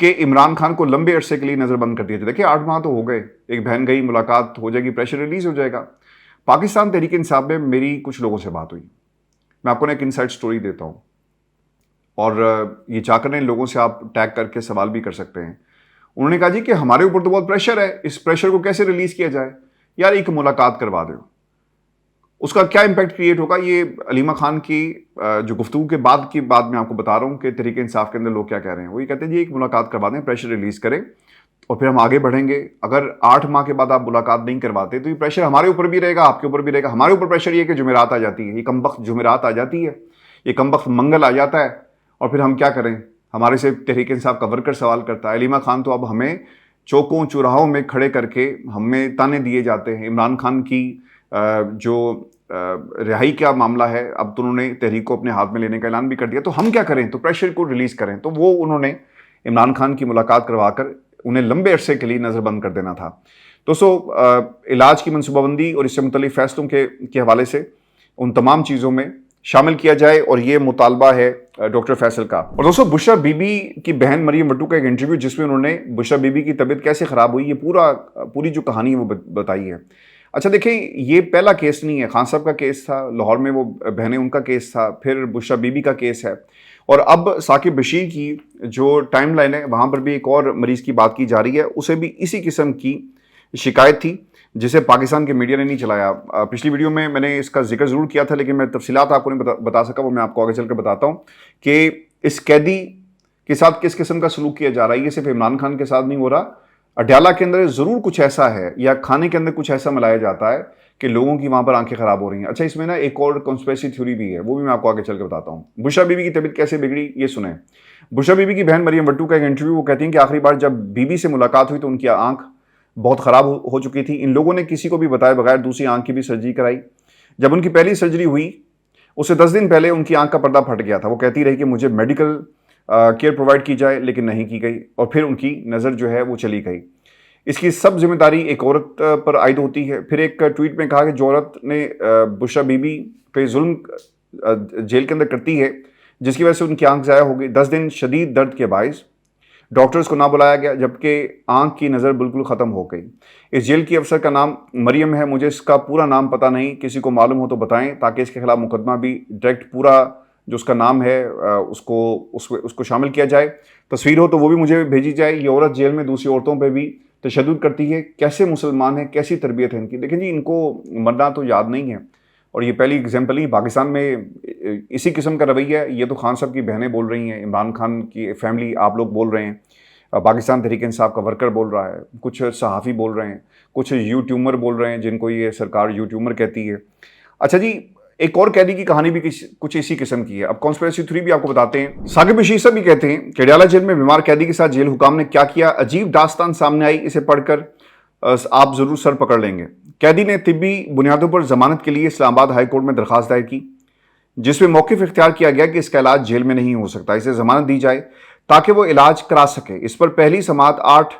کہ عمران خان کو لمبے عرصے کے لیے نظر بند کر دیے تھے. دیکھیں 8 ماہ تو ہو گئے, ایک بہن گئی, ملاقات ہو جائے گی, پریشر ریلیز ہو جائے گا. پاکستان تحریک انصاف میں میری کچھ لوگوں سے بات ہوئی, میں آپ کو ایک انسائٹ سٹوری دیتا ہوں, اور یہ چاہ کر ان لوگوں سے آپ ٹیگ کر کے سوال بھی کر سکتے ہیں. انہوں نے کہا جی کہ ہمارے اوپر تو بہت پریشر ہے, اس پریشر کو کیسے ریلیز کیا جائے, یار ایک ملاقات کروا دو, اس کا کیا امپیکٹ کریٹ ہوگا. یہ علیمہ خان کی جو گفتگو کے بعد کی بات میں آپ کو بتا رہا ہوں کہ تحریک انصاف کے اندر لوگ کیا کہہ رہے ہیں. وہ یہ کہتے ہیں جی ایک ملاقات کروا دیں, پریشر ریلیز کریں اور پھر ہم آگے بڑھیں گے. اگر 8 ماہ کے بعد آپ ملاقات نہیں کرواتے تو یہ پریشر ہمارے اوپر بھی رہے گا, آپ کے اوپر بھی رہے گا. ہمارے اوپر پریشر یہ کہ جمعرات آ جاتی ہے, یہ کم وقت جمعرات آ جاتی ہے, یہ کم وقت منگل آ جاتا ہے, اور پھر ہم کیا کریں. ہمارے سے تحریک انصاف کا ورکر سوال کرتا ہے, علیمہ خان تو اب ہمیں چوکوں چوراہوں میں کھڑے کر کے ہمیں تانے دیے جاتے ہیں. عمران خان کی جو رہائی کا معاملہ ہے, اب تو انہوں نے تحریک کو اپنے ہاتھ میں لینے کا اعلان بھی کر دیا, تو ہم کیا کریں, تو پریشر کو ریلیز کریں. تو وہ انہوں نے عمران خان کی ملاقات کروا کر انہیں لمبے عرصے کے لیے نظر بند کر دینا تھا. دوستو علاج کی منصوبہ بندی اور اس سے متعلق فیصلوں کے حوالے سے ان تمام چیزوں میں شامل کیا جائے, اور یہ مطالبہ ہے ڈاکٹر فیصل کا. اور دوستو بشرا بی بی کی بہن مریم بٹو کا ایک انٹرویو جس میں انہوں نے بشرا بی بی کی طبیعت کیسے خراب ہوئی, یہ پوری جو کہانی ہے وہ بتائی ہے. اچھا دیکھیں, یہ پہلا کیس نہیں ہے, خان صاحب کا کیس تھا لاہور میں, وہ بہنیں ان کا کیس تھا, پھر بشرا بی بی کا کیس ہے, اور اب ثاقب بشیر کی جو ٹائم لائن ہے وہاں پر بھی ایک اور مریض کی بات کی جا رہی ہے, اسے بھی اسی قسم کی شکایت تھی جسے پاکستان کے میڈیا نے نہیں چلایا. پچھلی ویڈیو میں میں نے اس کا ذکر ضرور کیا تھا, لیکن میں تفصیلات آپ کو نہیں بتا سکا, وہ میں آپ کو آگے چل کر بتاتا ہوں کہ اس قیدی کے ساتھ کس قسم کا سلوک کیا جا رہا ہے. یہ صرف عمران خان کے ساتھ نہیں ہو رہا, اڈیالہ کے اندر ضرور کچھ ایسا ہے, یا کھانے کے اندر کچھ ایسا ملایا جاتا ہے کہ لوگوں کی وہاں پر آنکھیں خراب ہو رہی ہیں. اچھا اس میں نا ایک اور کنسپریسی تھیوری بھی ہے, وہ بھی میں آپ کو آگے چل کے بتاتا ہوں. بشرا بی بی کی طبیعت کیسے بگڑی یہ سنیں. بشرا بی بی کی بہن مریم بٹو کا ایک انٹرویو, وہ کہتی ہیں کہ آخری بار جب بی بی سے ملاقات ہوئی تو ان کی آنکھ بہت خراب ہو چکی تھی. ان لوگوں نے کسی کو بھی بتائے بغیر دوسری آنکھ کی بھی سرجری کرائی. جب ان کی پہلی سرجری ہوئی اس سے 10 دن پہلے ان کی آنکھ کا پردہ پھٹ گیا تھا. وہ کہتی رہی کہ مجھے میڈیکل کیئر پرووائڈ کی جائے, لیکن نہیں کی گئی, اور پھر ان کی نظر جو ہے وہ چلی گئی. اس کی سب ذمہ داری ایک عورت پر عائد ہوتی ہے. پھر ایک ٹویٹ میں کہا کہ جو عورت نے بشرا بی بی پہ ظلم جیل کے اندر کرتی ہے, جس کی وجہ سے ان کی آنکھ ضائع ہو گئی, 10 دن شدید درد کے باعث ڈاکٹرز کو نہ بلایا گیا, جبکہ آنکھ کی نظر بالکل ختم ہو گئی. اس جیل کی افسر کا نام مریم ہے, مجھے اس کا پورا نام پتہ نہیں, کسی کو معلوم ہو تو بتائیں تاکہ اس کے خلاف مقدمہ بھی ڈائریکٹ پورا جو اس کا نام ہے اس کو شامل کیا جائے. تصویر ہو تو وہ بھی مجھے بھیجی جائے. یہ عورت جیل میں دوسری عورتوں پہ بھی تشدد کرتی ہے. کیسے مسلمان ہیں, کیسی تربیت ہے ان کی. دیکھیں جی, ان کو مرنا تو یاد نہیں ہے, اور یہ پہلی اگزامپل ہی پاکستان میں اسی قسم کا رویہ ہے. یہ تو خان صاحب کی بہنیں بول رہی ہیں, عمران خان کی فیملی آپ لوگ بول رہے ہیں, پاکستان تحریک انصاف کا ورکر بول رہا ہے, کچھ صحافی بول رہے ہیں, کچھ یوٹیوبر بول رہے ہیں جن کو یہ سرکار یوٹیوبر کہتی ہے. اچھا جی, ایک اور قیدی کی کہانی بھی کچھ اسی قسم کی ہے. اب کانسپریسی تھیوری بھی آپ کو بتاتے ہیں. ثاقب بشیر صاحب بھی کہتے ہیں کہ اڈیالہ جیل میں بیمار قیدی کے ساتھ جیل حکام نے کیا کیا, عجیب داستان سامنے آئی, اسے پڑھ کر آپ ضرور سر پکڑ لیں گے. قیدی نے طبی بنیادوں پر ضمانت کے لیے اسلام آباد ہائی کورٹ میں درخواست دائر کی, جس میں موقف اختیار کیا گیا کہ اس کا علاج جیل میں نہیں ہو سکتا, اسے ضمانت دی جائے تاکہ وہ علاج کرا سکے. اس پر پہلی سماعت 8,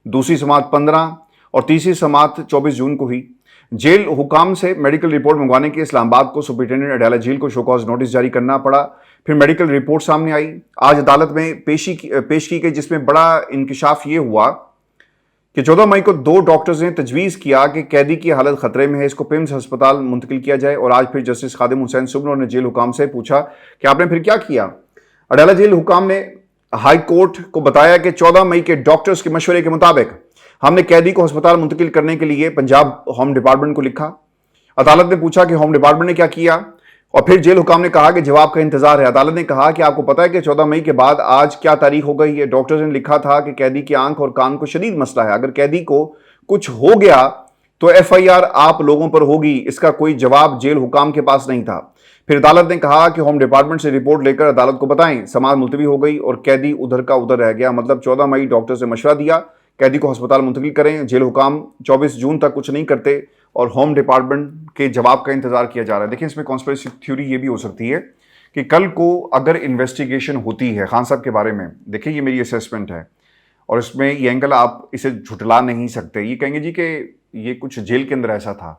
دوسری سماعت 15 اور تیسری سماعت 24 جون کو ہوئی. جیل حکام سے میڈیکل رپورٹ منگوانے کے اسلام آباد کو سپرنٹینڈنٹ اڈیالہ جیل کو شو کاز نوٹس جاری کرنا پڑا. پھر میڈیکل رپورٹ سامنے آئی, آج عدالت میں پیش کی گئی, جس میں بڑا انکشاف یہ ہوا کہ 14 مئی کو 2 ڈاکٹرز نے تجویز کیا کہ قیدی کی حالت خطرے میں ہے, اس کو پیمز ہسپتال منتقل کیا جائے. اور آج پھر جسٹس خادم حسین سبنور نے جیل حکام سے پوچھا کہ آپ نے پھر کیا کیا. اڈیالہ جیل حکام نے ہائی کورٹ کو بتایا کہ 14 مئی کے ڈاکٹرز کے مشورے کے مطابق ہم نے قیدی کو ہسپتال منتقل کرنے کے لیے پنجاب ہوم ڈپارٹمنٹ کو لکھا. عدالت نے پوچھا کہ ہوم ڈپارٹمنٹ نے کیا کیا, اور پھر جیل حکام نے کہا کہ جواب کا انتظار ہے. عدالت نے کہا کہ آپ کو پتا ہے کہ 14 مئی کے بعد آج کیا تاریخ ہو گئی ہے. ڈاکٹرز نے لکھا تھا کہ قیدی کی آنکھ اور کان کو شدید مسئلہ ہے, اگر قیدی کو کچھ ہو گیا تو FIR آپ لوگوں پر ہوگی. اس کا کوئی جواب جیل حکام کے پاس نہیں تھا. پھر عدالت نے کہا کہ ہوم ڈپارٹمنٹ سے رپورٹ لے کر عدالت کو بتائیں. سماعت ملتوی ہو گئی اور قیدی ادھر کا ادھر رہ گیا. مطلب 14 مئی ڈاکٹر سے مشورہ دیا قیدی کو ہسپتال منتقل کریں, جیل حکام 24 جون تک کچھ نہیں کرتے اور ہوم ڈپارٹمنٹ کے جواب کا انتظار کیا جا رہا ہے. دیکھیں اس میں کانسپریسی تھیوری یہ بھی ہو سکتی ہے کہ کل کو اگر انویسٹیگیشن ہوتی ہے خان صاحب کے بارے میں, دیکھیں یہ میری اسیسمنٹ ہے اور اس میں یہ اینگل آپ اسے جھٹلا نہیں سکتے. یہ کہیں گے جی کہ یہ کچھ جیل کے اندر ایسا تھا,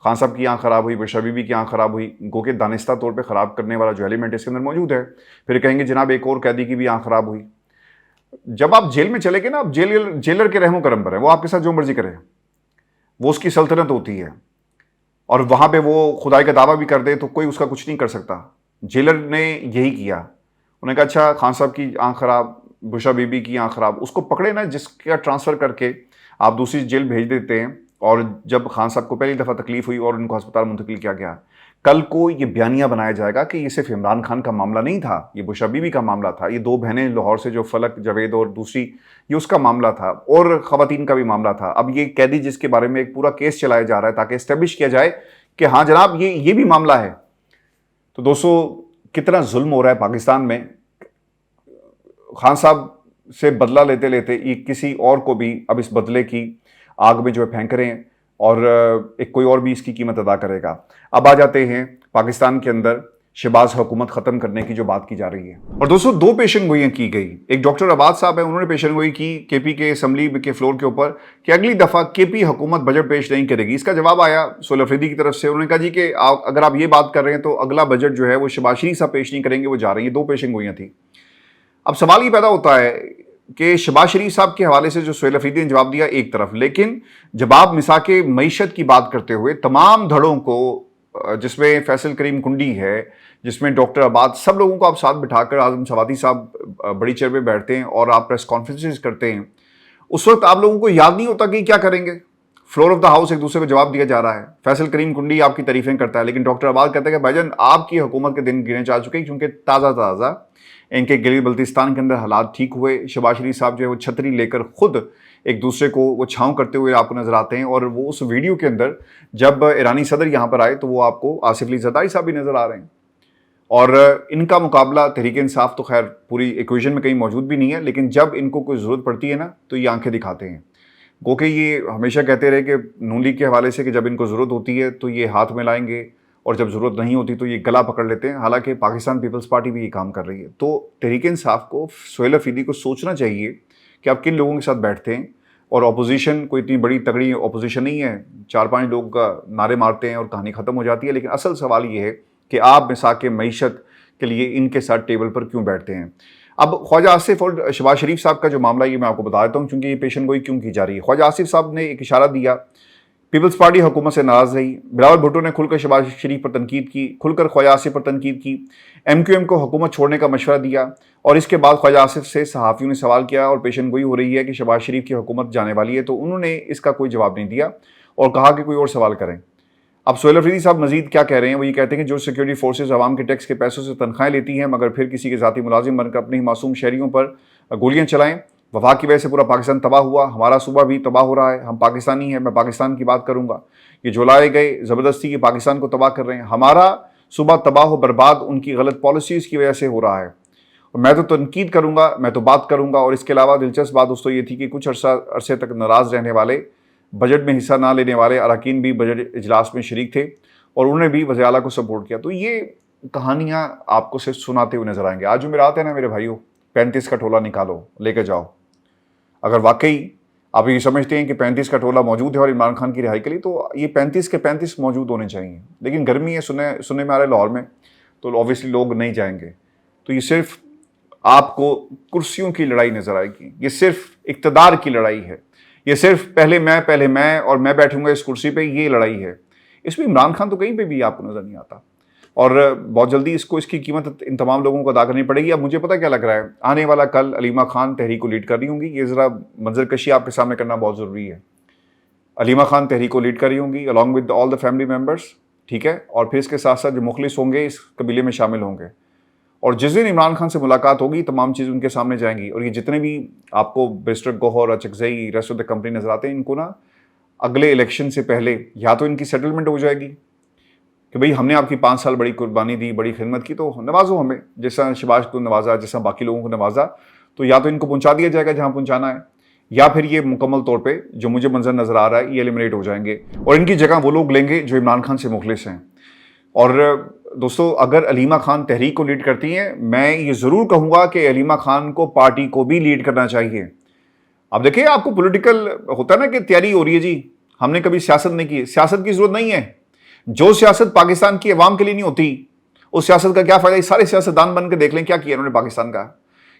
خان صاحب کی آنکھ خراب ہوئی, بشرا بی بی کی آنکھ خراب ہوئی, گو کہ دانستہ طور پہ خراب کرنے والا جو ایلیمنٹ اس کے اندر موجود ہے. پھر کہیں گے جناب ایک اور قیدی کی بھی آنکھ خراب ہوئی. جب آپ جیل میں چلے گے نا، آپ جیلر کے رحم و کرم پر ہے، وہ آپ کے ساتھ جو مرضی کرے، وہ اس کی سلطنت ہوتی ہے، اور وہاں پہ وہ خدائی کا دعویٰ بھی کر دے تو کوئی اس کا کچھ نہیں کر سکتا۔ جیلر نے یہی کیا، انہوں نے کہا اچھا خان صاحب کی آنکھ خراب، بشرا بی بی کی آنکھ خراب، اس کو پکڑے نا، جس کا ٹرانسفر کر کے آپ دوسری جیل بھیج دیتے ہیں۔ اور جب خان صاحب کو پہلی دفعہ تکلیف ہوئی اور ان کو ہسپتال منتقل کیا گیا، کل کو یہ بیانیہ بنایا جائے گا کہ یہ صرف عمران خان کا معاملہ نہیں تھا، یہ بشرا بی بی کا معاملہ تھا، یہ 2 بہنیں لاہور سے جو فلک جاوید اور دوسری، یہ اس کا معاملہ تھا، اور خواتین کا بھی معاملہ تھا۔ اب یہ قیدی جس کے بارے میں ایک پورا کیس چلایا جا رہا ہے تاکہ اسٹیبلش کیا جائے کہ ہاں جناب یہ بھی معاملہ ہے۔ تو دوستو کتنا ظلم ہو رہا ہے پاکستان میں، خان صاحب سے بدلہ لیتے لیتے یہ کسی اور کو بھی اب اس بدلے کی آگ میں جو ہے پھینک رہے ہیں، اور ایک کوئی اور بھی اس کی قیمت ادا کرے گا۔ اب آ جاتے ہیں پاکستان کے اندر شہباز حکومت ختم کرنے کی جو بات کی جا رہی ہے، اور دوستو 2 پیشن گوئیاں کی گئی۔ ایک ڈاکٹر عباد صاحب ہیں، انہوں نے پیشن گوئی کی کے پی کے اسمبلی کے فلور کے اوپر کہ اگلی دفعہ کے پی حکومت بجٹ پیش نہیں کرے گی۔ اس کا جواب آیا سہیل افریدی کی طرف سے، انہوں نے کہا جی کہ اگر آپ یہ بات کر رہے ہیں تو اگلا بجٹ جو ہے وہ شہباز شریف صاحب پیش نہیں کریں گے، وہ جا رہے ہیں۔ یہ 2 پیشن گوئیاں تھیں۔ اب سوال یہ پیدا ہوتا ہے کہ شہباز شریف صاحب کے حوالے سے جو سہیل افریدی نے جواب دیا ایک طرف، لیکن جب آپ مساق معیشت کی بات کرتے ہوئے تمام دھڑوں کو، جس میں فیصل کریم کنڈی ہے، جس میں ڈاکٹر عباد، سب لوگوں کو آپ ساتھ بٹھا کر اعظم سوادی صاحب بڑی چیئر پہ بیٹھتے ہیں اور آپ پریس کانفرنسز کرتے ہیں، اس وقت آپ لوگوں کو یاد نہیں ہوتا کہ کیا کریں گے؟ فلور آف دا ہاؤس ایک دوسرے کو جواب دیا جا رہا ہے۔ فیصل کریم کنڈی آپ کی تعریفیں کرتا ہے، لیکن ڈاکٹر عباد کہتا ہے کہ بھائی جان آپ کی حکومت کے دن گنے جا چکے ہیں، کیونکہ تازہ ان کے گلی بلتستان کے اندر حالات ٹھیک ہوئے۔ شہباز شریف صاحب جو ہے وہ چھتری لے کر خود ایک دوسرے کو وہ چھاؤں کرتے ہوئے آپ کو نظر آتے ہیں، اور وہ اس ویڈیو کے اندر جب ایرانی صدر یہاں پر آئے تو وہ آپ کو آصف علی زرداری صاحب بھی نظر آ رہے ہیں، اور ان کا مقابلہ تحریک انصاف تو خیر پوری ایکویژن میں کہیں موجود بھی نہیں ہے، لیکن جب ان کو کوئی ضرورت پڑتی ہے نا تو یہ آنکھیں دکھاتے ہیں۔ گو کہ یہ ہمیشہ کہتے رہے کہ نون لیگ کے حوالے سے کہ جب ان کو ضرورت ہوتی ہے تو یہ ہاتھ ملائیں گے، اور جب ضرورت نہیں ہوتی تو یہ گلا پکڑ لیتے ہیں۔ حالانکہ پاکستان پیپلز پارٹی بھی یہ کام کر رہی ہے۔ تو تحریک انصاف کو، سہیل افریدی کو سوچنا چاہیے کہ آپ کن لوگوں کے ساتھ بیٹھتے ہیں، اور اپوزیشن کوئی اتنی بڑی تگڑی اپوزیشن نہیں ہے، 4-5 لوگ کا نعرے مارتے ہیں اور کہانی ختم ہو جاتی ہے۔ لیکن اصل سوال یہ ہے کہ آپ مساق معیشت کے لیے ان کے ساتھ ٹیبل پر کیوں بیٹھتے ہیں؟ اب خواجہ آصف اور شہباز شریف صاحب کا جو معاملہ یہ میں آپ کو بتا دیتا ہوں، چونکہ یہ پیشن گوئی کیوں کی جا رہی ہے۔ خواجہ آصف صاحب نے ایک اشارہ دیا، پیپلز پارٹی حکومت سے ناراض رہی، بلاول بھٹو نے کھل کر شہباز شریف پر تنقید کی، کھل کر خواجہ آصف پر تنقید کی، ایم کیو ایم کو حکومت چھوڑنے کا مشورہ دیا، اور اس کے بعد خواجہ آصف سے صحافیوں نے سوال کیا اور پیشن گوئی ہو رہی ہے کہ شہباز شریف کی حکومت جانے والی ہے، تو انہوں نے اس کا کوئی جواب نہیں دیا اور کہا کہ کوئی اور سوال کریں۔ اب سہیل افریدی صاحب مزید کیا کہہ رہے ہیں، وہ یہ کہتے ہیں کہ جو سیکیورٹی فورسز عوام کے ٹیکس کے پیسوں سے تنخواہیں لیتی ہیں مگر پھر کسی کے ذاتی ملازم بن کر اپنے ہی معصوم شہریوں پر گولیاں چلائیں، وفاق کی وجہ سے پورا پاکستان تباہ ہوا، ہمارا صوبہ بھی تباہ ہو رہا ہے، ہم پاکستانی ہیں، میں پاکستان کی بات کروں گا، یہ جو لائے گئے زبردستی یہ پاکستان کو تباہ کر رہے ہیں، ہمارا صوبہ تباہ و برباد ان کی غلط پالیسیز کی وجہ سے ہو رہا ہے، اور میں تو تنقید کروں گا، میں تو بات کروں گا۔ اور اس کے علاوہ دلچسپ بات دوستو یہ تھی کہ کچھ عرصے تک ناراض رہنے والے، بجٹ میں حصہ نہ لینے والے اراکین بھی بجٹ اجلاس میں شریک تھے، اور انہوں نے بھی وزیر اعلیٰ کو سپورٹ کیا۔ تو یہ کہانیاں آپ کو صرف سناتے ہوئے نظر آئیں گے۔ آج جو میرا آتا ہے نا میرے بھائیوں، 35 کا ٹولہ نکالو، لے کے جاؤ۔ اگر واقعی آپ یہ سمجھتے ہیں کہ 35 کا ٹولہ موجود ہے اور عمران خان کی رہائی کے لیے، تو یہ 35 کے 35 موجود ہونے چاہیے، لیکن گرمی ہے، سننے میں آ رہا ہے لاہور میں، تو اوبیسلی لوگ نہیں جائیں گے۔ تو یہ صرف آپ کو کرسیوں کی لڑائی نظر آئے گی، یہ صرف اقتدار کی لڑائی ہے، یہ صرف پہلے میں اور میں بیٹھوں گا اس کرسی پہ، یہ لڑائی ہے۔ اس میں عمران خان تو کہیں پہ بھی آپ کو نظر نہیں آتا، اور بہت جلدی اس کی قیمت ان تمام لوگوں کو ادا کرنی پڑے گی۔ اب مجھے پتہ کیا لگ رہا ہے، آنے والا کل علیمہ خان تحریک کو لیڈ کر رہی ہوں گی، یہ ذرا منظر کشی آپ کے سامنے کرنا بہت ضروری ہے۔ علیمہ خان تحریک کو لیڈ کر رہی ہوں گی along with all the family members، ٹھیک ہے، اور پھر اس کے ساتھ ساتھ جو مخلص ہوں گے اس قبیلے میں شامل ہوں گے، اور جس دن عمران خان سے ملاقات ہوگی تمام چیز ان کے سامنے جائیں گی۔ اور یہ جتنے بھی آپ کو barrister Gohar, Achakzai, rest of the company نظر آتے ہیں، ان کو نا اگلے الیکشن سے پہلے یا تو ان کی سیٹلمنٹ ہو جائے گی کہ بھئی ہم نے آپ کی 5 سال بڑی قربانی دی، بڑی خدمت کی، تو نوازو ہمیں، جیسا شہباز کو نوازا، جیسا باقی لوگوں کو نوازا، تو یا تو ان کو پہنچا دیا جائے گا جہاں پہنچانا ہے، یا پھر یہ مکمل طور پہ جو مجھے منظر نظر آ رہا ہے یہ ایلیمنیٹ ہو جائیں گے، اور ان کی جگہ وہ لوگ لیں گے جو عمران خان سے مخلص ہیں۔ اور دوستو اگر علیمہ خان تحریک کو لیڈ کرتی ہیں، میں یہ ضرور کہوں گا کہ علیمہ خان کو پارٹی کو بھی لیڈ کرنا چاہیے۔ اب دیکھیں آپ کو پولیٹیکل ہوتا ہے نا کہ تیاری ہو رہی ہے جی، ہم نے کبھی سیاست نہیں کی، سیاست کی ضرورت نہیں ہے۔ جو سیاست پاکستان کی عوام کے لیے نہیں ہوتی اس سیاست کا کیا فائدہ؟ سارے سیاستدان بن کے دیکھ لیں کیا کیا انہوں نے پاکستان کا،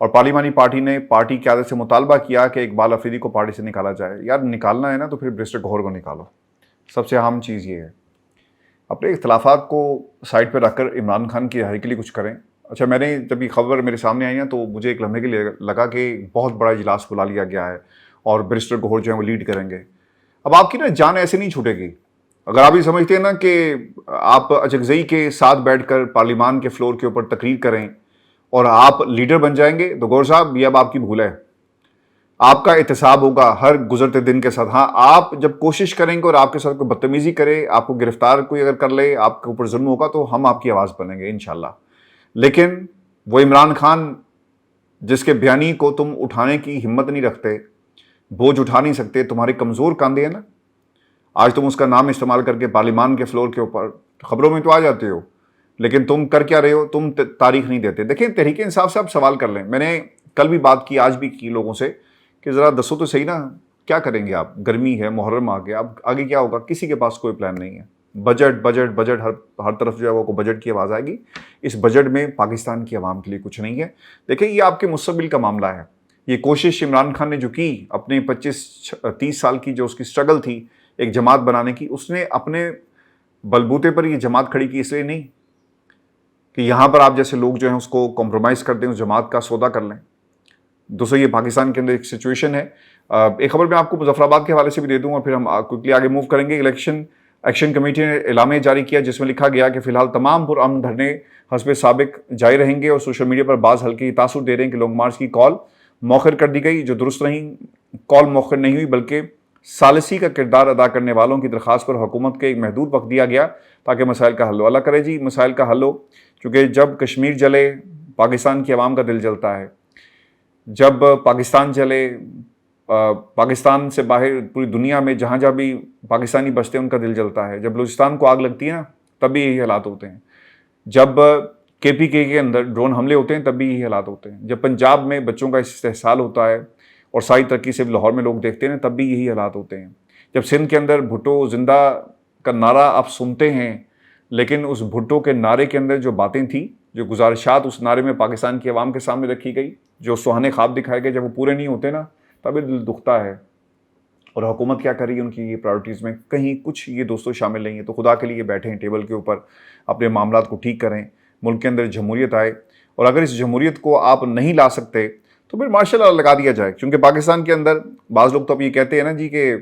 اور پارلیمانی پارٹی نے پارٹی قیادت سے مطالبہ کیا کہ اقبال افریدی کو پارٹی سے نکالا جائے. یار نکالنا ہے نا تو پھر برسٹر گوہر کو نکالو. سب سے اہم چیز یہ ہے اپنے اختلافات کو سائڈ پہ رکھ کر عمران خان کی رہائی کے لیے کچھ کریں. اچھا میں نے جب یہ خبر میرے سامنے آئی نا تو مجھے ایک لمحے کے لیے لگا کہ بہت بڑا اجلاس بلا لیا گیا ہے اور برسٹر گوہر جو ہیں وہ لیڈ کریں گے. اب آپ کی نا جان ایسے نہیں چھوٹے گی. اگر آپ یہ سمجھتے ہیں نا کہ آپ اچکزئی کے ساتھ بیٹھ کر پارلیمان کے فلور کے اوپر تقریر کریں اور آپ لیڈر بن جائیں گے تو گوہر صاحب یہ اب آپ کی بھول ہے. آپ کا احتساب ہوگا ہر گزرتے دن کے ساتھ. ہاں آپ جب کوشش کریں گے اور آپ کے ساتھ کوئی بدتمیزی کرے, آپ کو گرفتار کوئی اگر کر لے, آپ کے اوپر ظلم ہوگا تو ہم آپ کی آواز بنیں گے انشاءاللہ. لیکن وہ عمران خان جس کے بیانی کو تم اٹھانے کی ہمت نہیں رکھتے, بوجھ اٹھا نہیں سکتے, تمہارے کمزور کاندھے ہیں نا, آج تم اس کا نام استعمال کر کے پارلیمان کے فلور کے اوپر خبروں میں تو آ جاتے ہو, لیکن تم کر کیا رہے ہو؟ تم تاریخ نہیں دیتے. دیکھیں تحریک انصاف سے آپ سوال کر لیں. میں نے کل بھی بات کی, آج بھی کی لوگوں سے کہ ذرا دسو تو صحیح نا, کیا کریں گے آپ؟ گرمی ہے, محرم آ گیا, اب آگے کیا ہوگا؟ کسی کے پاس کوئی پلان نہیں ہے. بجٹ بجٹ بجٹ ہر طرف جو ہے وہ بجٹ کی آواز آئے گی. اس بجٹ میں پاکستان کی عوام کے لیے کچھ نہیں ہے. دیکھیں یہ آپ کے مستقبل کا معاملہ ہے. یہ کوشش عمران خان نے جو کی اپنے 25-30 سال کی جو اس کی سٹرگل تھی ایک جماعت بنانے کی, اس نے اپنے بلبوتے پر یہ جماعت کھڑی کی اس لیے نہیں کہ یہاں پر آپ جیسے لوگ جو ہیں اس کو کمپرومائز کر دیں, اس جماعت کا سودا کر لیں. دوستو یہ پاکستان کے اندر ایک سچویشن ہے. ایک خبر میں آپ کو مظفر آباد کے حوالے سے بھی دے دوں اور پھر ہم کوئکلی آگے موو کریں گے. الیکشن ایکشن کمیٹی نے اعلامیہ جاری کیا جس میں لکھا گیا کہ فی الحال تمام پرامن دھرنے حسب سابق جاری رہیں گے, اور سوشل میڈیا پر بعض ہلکے تاثر دے رہے ہیں کہ لانگ مارچ کی کال مؤخر کر دی گئی, جو درست نہیں. کال مؤخر نہیں ہوئی بلکہ ثالثی کا کردار ادا کرنے والوں کی درخواست پر حکومت کے ایک محدود وقت دیا گیا تاکہ مسائل کا حل ہو. اللہ کرے جی مسائل کا حل ہو, کیونکہ جب کشمیر جلے پاکستان کی عوام کا دل جلتا ہے, جب پاکستان جلے پاکستان سے باہر پوری دنیا میں جہاں جہاں بھی پاکستانی بستے ہیں ان کا دل جلتا ہے. جب بلوچستان کو آگ لگتی ہے نا تب بھی یہی حالات ہوتے ہیں. جب KPK کے اندر ڈرون حملے ہوتے ہیں تب بھی یہی حالات ہوتے ہیں. جب پنجاب میں بچوں کا استحصال ہوتا ہے اور ساری ترقی سے لاہور میں لوگ دیکھتے ہیں تب بھی یہی حالات ہوتے ہیں. جب سندھ کے اندر بھٹو زندہ کا نعرہ آپ سنتے ہیں, لیکن اس بھٹو کے نعرے کے اندر جو باتیں تھیں, جو گزارشات اس نعرے میں پاکستان کی عوام کے سامنے رکھی گئی, جو سہانے خواب دکھائے گئے, جب وہ پورے نہیں ہوتے نا تب دل دکھتا ہے. اور حکومت کیا کر رہی ہے ان کی یہ پرائورٹیز میں کہیں کچھ یہ دوستوں شامل نہیں ہے. تو خدا کے لیے بیٹھیں ٹیبل کے اوپر, اپنے معاملات کو ٹھیک کریں, ملک کے اندر جمہوریت آئے, اور اگر اس جمہوریت کو آپ نہیں لا سکتے تو پھر مارشل لا لگا دیا جائے. کیونکہ پاکستان کے اندر بعض لوگ تو اب یہ کہتے ہیں نا جی کہ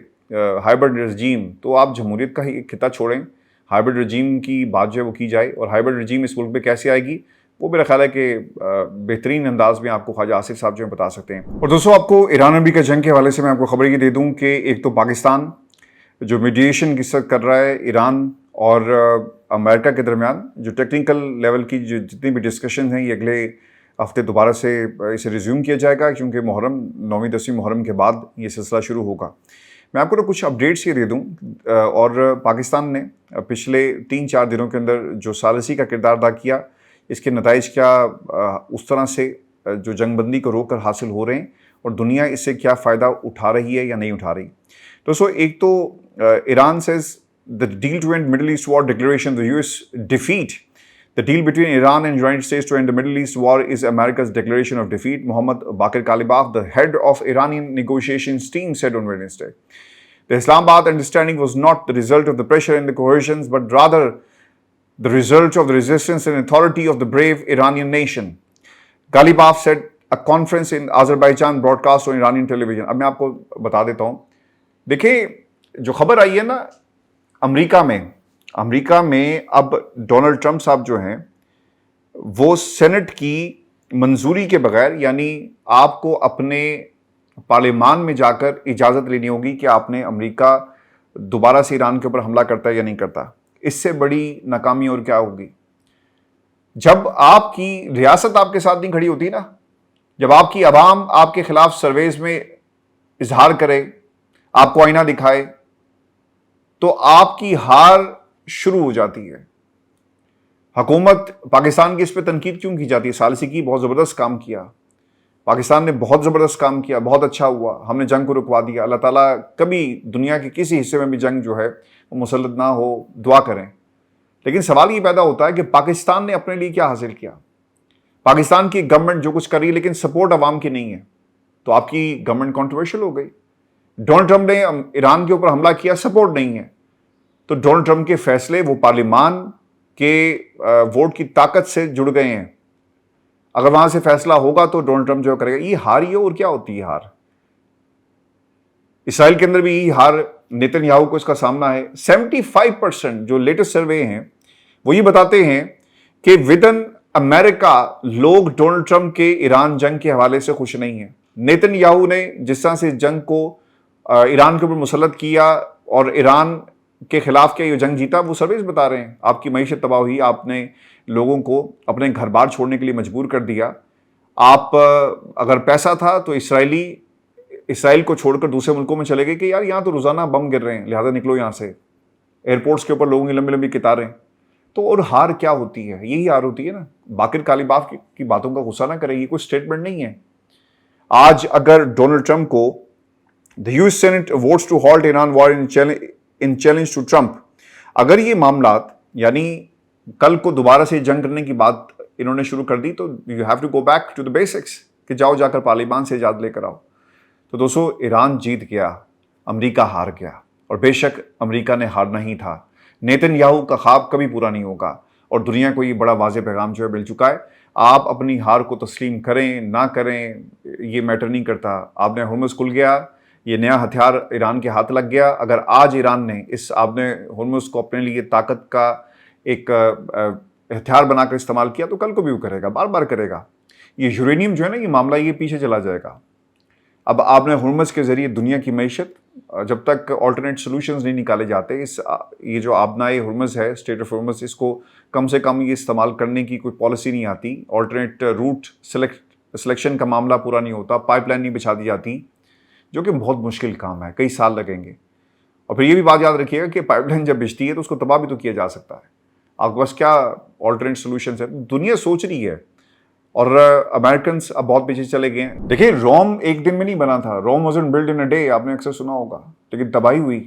ہائبرڈ رجیم, تو آپ جمہوریت کا ہی خطہ چھوڑیں, ہائبرڈ رجیم کی بات جو ہے وہ کی جائے. اور ہائبرڈ رجیم اس ملک پہ کیسے آئے گی وہ میرا خیال ہے کہ بہترین انداز میں آپ کو خواجہ آصف صاحب جو ہیں بتا سکتے ہیں. اور دوستوں آپ کو ایران امریکہ جنگ کے حوالے سے میں آپ کو خبر یہ دے دوں کہ ایک تو پاکستان جو میڈیشن کی سخت کر رہا ہے ایران اور امریکہ کے درمیان, جو ٹیکنیکل لیول کی جو جتنی بھی ڈسکشن ہیں یہ اگلے ہفتے دوبارہ سے اسے ریزیوم کیا جائے گا, کیونکہ محرم 9ویں-10ویں محرم کے بعد یہ سلسلہ شروع ہوگا. میں آپ کو کچھ اپڈیٹس یہ دے دوں. اور پاکستان نے پچھلے 3-4 دنوں کے اندر جو ثالثی کا کردار ادا کیا, اس کے نتائج کیا اس طرح سے جو جنگ بندی کو روک کر حاصل ہو رہے ہیں, اور دنیا اس سے کیا فائدہ اٹھا رہی ہے یا نہیں اٹھا رہی. دوستو ایک تو Iran says the deal to end Middle East war declaration, the US defeat. The deal between Iran and United States to end the Middle East war is America's declaration of defeat, Mohammad Baqir Kalibaf, the head of Iranian negotiations team, said on Wednesday. The Islamabad understanding was not the result of the pressure and the coercions, but rather the result of the resistance and authority of the brave Iranian nation. Galibaf said a conference in Azerbaijan broadcast on Iranian television. اب میں آپ کو بتا دیتا ہوں. دیکھیں جو خبر آئی ہے نا امریکہ میں اب ڈونلڈ ٹرمپ صاحب جو ہیں وہ سینٹ کی منظوری کے بغیر, یعنی آپ کو اپنے پارلیمان میں جا کر اجازت لینی ہوگی کہ آپ نے امریکہ دوبارہ سے ایران کے اوپر حملہ کرتا ہے یا نہیں کرتا. اس سے بڑی ناکامی اور کیا ہوگی؟ جب آپ کی ریاست آپ کے ساتھ نہیں کھڑی ہوتی نا, جب آپ کی عوام آپ کے خلاف سرویز میں اظہار کرے, آپ کو آئینہ دکھائے, تو آپ کی ہار شروع ہو جاتی ہے. حکومت پاکستان کی اس پہ تنقید کیوں کی جاتی ہے؟ ثالثی کی بہت زبردست کام کیا, پاکستان نے بہت زبردست کام کیا, بہت اچھا ہوا, ہم نے جنگ کو رکوا دیا. اللہ تعالیٰ کبھی دنیا کے کسی حصے میں بھی جنگ جو ہے وہ مسلط نہ ہو, دعا کریں. لیکن سوال یہ پیدا ہوتا ہے کہ پاکستان نے اپنے لیے کیا حاصل کیا؟ پاکستان کی گورنمنٹ جو کچھ کر رہی ہے لیکن سپورٹ عوام کی نہیں ہے، تو آپ کی گورنمنٹ کنٹروورشل ہو گئی. ڈونلڈ ٹرمپ نے ایران کے اوپر حملہ کیا، سپورٹ نہیں ہے، تو ڈونلڈ ٹرمپ کے فیصلے وہ پارلیمان کے ووٹ کی طاقت سے جڑ گئے ہیں. اگر وہاں سے فیصلہ ہوگا تو ڈونلڈ ٹرمپ جو کرے گا. یہ ہار ہی ہے، اور کیا ہوتی ہے ہار. اسرائیل کے اندر بھی یہی ہار نیتن یاہو کو اس کا سامنا ہے. 75% جو لیٹسٹ سروے ہیں وہ یہ بتاتے ہیں کہ ودن امریکہ لوگ ڈونلڈ ٹرمپ کے ایران جنگ کے حوالے سے خوش نہیں ہیں. نیتن یاہو نے جس طرح سے جنگ کو ایران کے اوپر مسلط کیا اور ایران کے خلاف کیا یہ جنگ جیتا، وہ سرویز بتا رہے ہیں آپ کی معیشت تباہ ہوئی، آپ نے لوگوں کو اپنے گھر بار چھوڑنے کے لیے مجبور کر دیا. آپ اگر پیسہ تھا تو اسرائیل کو چھوڑ کر دوسرے ملکوں میں چلے گئے کہ یار یہاں تو روزانہ بم گر رہے ہیں، لہذا نکلو یہاں سے. ایئرپورٹس کے اوپر لوگوں کی لمبی لمبی قطاریں. تو اور ہار کیا ہوتی ہے؟ یہی ہار ہوتی ہے نا. باقر کالیباف کی باتوں کا غصہ نہ کرے، یہ کوئی سٹیٹمنٹ نہیں ہے. آج اگر ڈونلڈ ٹرمپ کو the US Senate votes to halt Iran war in challenge to Trump، اگر یہ معاملات یعنی کل کو دوبارہ سے جنگ کرنے کی بات انہوں نے شروع کر دی تو you have to go back to the basics کہ جاؤ جا کر پارلیمان سے ایجاد لے کر آؤ. تو دوستو ایران جیت گیا، امریکہ ہار گیا، اور بے شک امریکہ نے ہارنا ہی تھا. نیتن یاہو کا خواب کبھی پورا نہیں ہوگا، اور دنیا کو یہ بڑا واضح پیغام جو ہے مل چکا ہے. آپ اپنی ہار کو تسلیم کریں نہ کریں یہ میٹر نہیں کرتا. آپ نے ہرمز کھل گیا، یہ نیا ہتھیار ایران کے ہاتھ لگ گیا. اگر آج ایران نے آپ نے ہرمز کو اپنے لیے طاقت کا ایک ہتھیار بنا کر استعمال کیا تو کل کو بھی وہ کرے گا، بار بار کرے گا. یہ یورینیم جو ہے نا، یہ معاملہ یہ پیچھے چلا جائے گا. اب آپ نے ہرمز کے ذریعے دنیا کی معیشت، جب تک آلٹرنیٹ سولوشنز نہیں نکالے جاتے، یہ جو آبنائے ہرمز ہے، اسٹیٹ آف ہرمز، اس کو کم سے کم یہ استعمال کرنے کی کوئی پالیسی نہیں آتی. آلٹرنیٹ روٹ سلیکشن کا معاملہ پورا نہیں ہوتا، پائپ لائن نہیں بچھا دی جاتی، جو کہ بہت مشکل کام ہے، کئی سال لگیں گے. اور پھر یہ بھی بات یاد رکھیے گا کہ پائپ لائن جب بچتی ہے تو اس کو تباہ بھی تو کیا جا سکتا ہے. آپ کے پاس کیا آلٹرنیٹ سولوشنز ہے؟ دنیا سوچ رہی ہے، اور امریکنس اب بہت پیچھے چلے گئے ہیں. دیکھیں روم ایک دن میں نہیں بنا تھا. روم wasn't built in a day، آپ نے اکثر سنا ہوگا، لیکن تباہی ہوئی.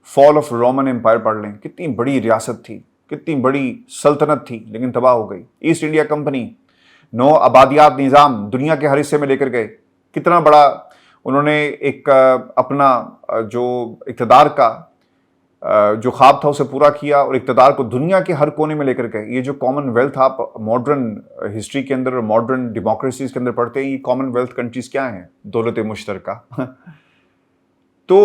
فال آف رومن امپائر پڑھ لیں، کتنی بڑی ریاست تھی، کتنی بڑی سلطنت تھی، لیکن تباہ ہو گئی. ایسٹ انڈیا کمپنی، نو آبادیات نظام دنیا کے ہر حصے میں لے کر گئے. کتنا بڑا انہوں نے ایک اپنا جو اقتدار کا جو خواب تھا اسے پورا کیا، اور اقتدار کو دنیا کے ہر کونے میں لے کر گئے. یہ جو کامن ویلتھ آپ ماڈرن ہسٹری کے اندر اور ماڈرن ڈیموکریسیز کے اندر پڑھتے ہیں، یہ کامن ویلتھ کنٹریز کیا ہیں؟ دولت مشترکہ. تو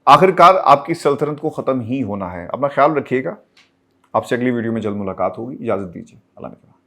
آخرکار آپ کی سلطنت کو ختم ہی ہونا ہے. اپنا خیال رکھیے گا. آپ سے اگلی ویڈیو میں جلد ملاقات ہوگی. اجازت دیجیے. اللہ حافظ.